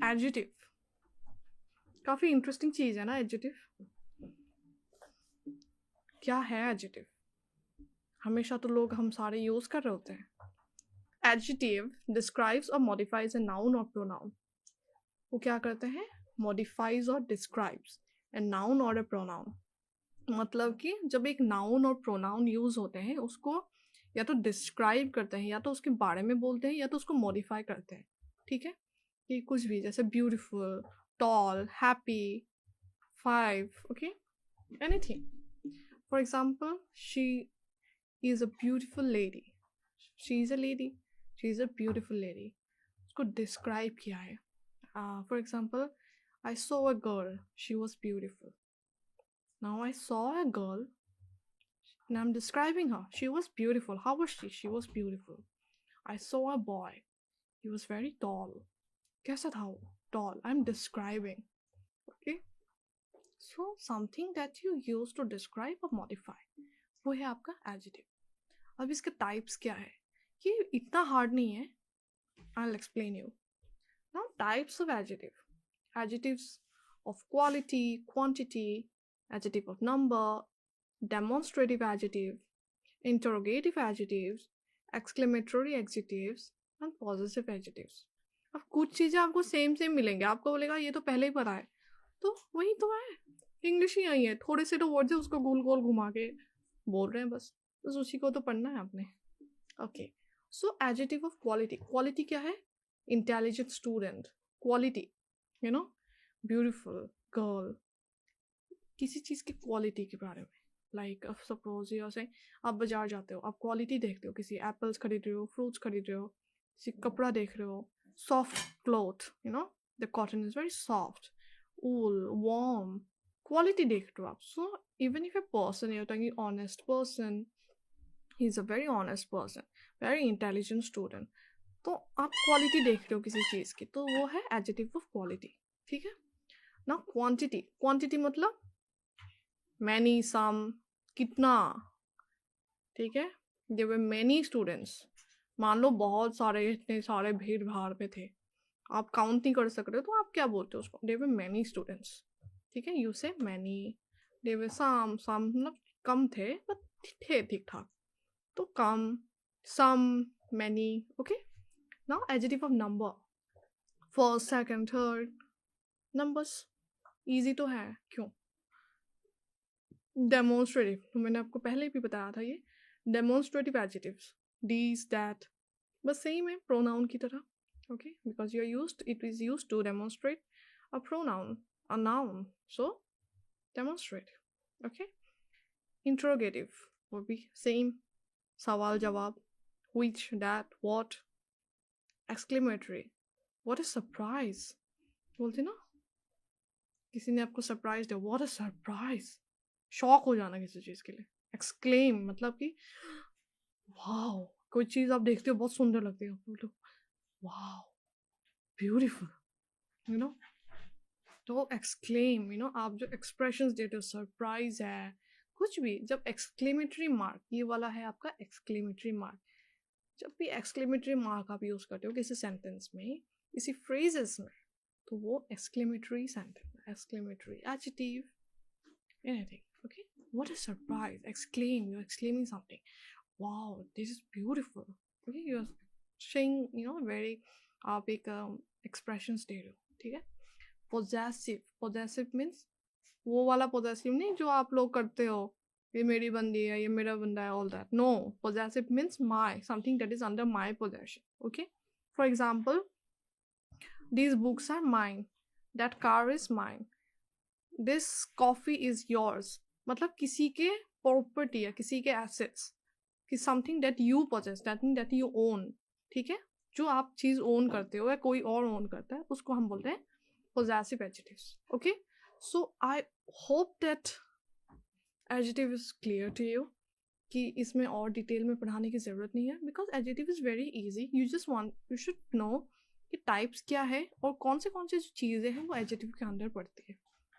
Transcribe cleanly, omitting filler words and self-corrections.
Adjective काफ़ी interesting चीज़ है ना एडजेटिव। क्या है एडजेटिव? हमेशा तो लोग हम सारे यूज़ कर रहे होते हैं। एडजेटिव डिस्क्राइब्स और मॉडिफाइज ए नाउन और प्रोनाउन। वो क्या करते हैं? मॉडिफाइज और डिस्क्राइब्स ए नाउन और ए प्रोनाउन। मतलब कि जब एक नाउन और प्रोनाउन यूज़ होते हैं उसको या तो डिस्क्राइब करते हैं, या तो उसके बारे में बोलते हैं, या तो उसको मॉडिफाई करते हैं। ठीक है, कि कुछ भी, जैसे beautiful, tall, happy, 5, okay, anything. For example, she is a beautiful lady, she is a lady, she is a beautiful lady, उसको डिस्क्राइब किया है। For example, I saw a girl, she was beautiful. Now I saw a girl and I'm describing her. She was beautiful. How was she? She was beautiful. I saw a boy. He was very tall. कैसा था वो? Tall. I'm describing. Okay? So something that you use to describe or modify, वो है आपका adjective. अब इसके types क्या है? ये इतना hard नहीं है. I'll explain you. Now types of adjective. Adjectives of quality, quantity, adjective of number, demonstrative adjective, interrogative adjectives, exclamatory adjectives and possessive adjectives. अब कुछ चीज़ें आपको सेम सेम मिलेंगे, आपको बोलेगा ये तो पहले ही पता है, तो वही तो है, इंग्लिश ही आई है, थोड़े से तो वर्ड्स है उसको गोल गोल घुमा के बोल रहे हैं बस उसी को तो पढ़ना है आपने। Okay, so adjective of quality. Quality क्या है? Intelligent student. Quality, you know, beautiful girl, किसी चीज़ की क्वालिटी के बारे में। लाइक सपोज यू से आप बाजार जाते हो, आप क्वालिटी देखते हो, किसी एप्पल्स खरीद रहे हो, फ्रूट्स खरीद रहे हो, किसी कपड़ा देख रहे हो, soft cloth, you know, the cotton is very soft, wool, warm, quality देख रहे हो आप। So even if a person, you are honest person, he is a very honest person, very intelligent student, तो आप क्वालिटी देख रहे हो किसी चीज़ की, तो वो है एडजेक्टिव ऑफ क्वालिटी। ठीक है ना। क्वांटिटी, क्वांटिटी मतलब मैनी, सम, कितना। ठीक है, देयर वर मैनी स्टूडेंट्स, मान लो बहुत सारे, इतने सारे भीड़ भाड़ पे थे, आप काउंट नहीं कर सक रहे हो, तो आप क्या बोलते हो उसको? There were many students. ठीक है, यू से मैनी। देयर वर सम, सम मतलब कम थे बट थे ठीक ठाक, तो कम, some, many. Okay, now adjective of number, first, second, third, numbers. Easy तो है, क्यों? डेमोन्स्ट्रेटिव, तो मैंने आपको पहले भी बताया था, ये डेमोन्स्ट्रेटिव एडजेक्टिव्स, दीज, दैट, बस सेम है प्रोनाउन की तरह। Okay, because you are used, it is used to demonstrate a pronoun, a noun, so demonstrate. Okay, interrogative, वो भी सेम, सवाल जवाब, which, that, what. Exclamatory, what is surprise, बोलते ना, किसी ने आपको सरप्राइज दिया, व्हाट इज सरप्राइज, शॉक हो जाना किसी चीज़ के लिए। एक्सक्लेम मतलब कि वाओ, कोई चीज़ आप देखते हो बहुत सुंदर लगती है, बोलो वाओ, ब्यूटीफुल, यू नो। तो एक्सक्लेम, यू नो, आप जो एक्सप्रेशंस देते हो, सरप्राइज है, कुछ भी, जब एक्सक्लेमेटरी मार्क, ये वाला है आपका एक्सक्लेमेटरी मार्क, जब भी एक्सक्लेमेटरी मार्क आप यूज़ करते हो किसी सेंटेंस में, किसी फ्रेजेस में, तो वो exclamatory sentence, exclamatory adjective, anything. Okay, what a surprise, exclaim, you're exclaiming something, wow, this is beautiful। Okay, you're saying, you know, very, आप एक expressions दे रहे हो। ठीक है, possessive, possessive means वो वाला possessive नहीं जो आप लोग करते हो, ये मेरी बंदी है, ये मेरा बंदा है, all that, no, possessive means my, something that is under my possession। Okay, for example, these books are mine, that car is mine, this coffee is yours, मतलब किसी के प्रॉपर्टी या किसी के एसेट्स, कि something that you possess, that you own. ठीक है, जो आप चीज़ ओन करते हो या कोई और ओन करता है, उसको हम बोलते हैं possessive adjectives. Okay, so I hope that adjective is clear to you, कि इसमें और डिटेल में पढ़ाने की ज़रूरत नहीं है, because adjective is very easy, you just want, you should know कि टाइप्स क्या है और कौन से जो चीज़ें हैं वो एडजेक्टिव के अंदर पड़ती है।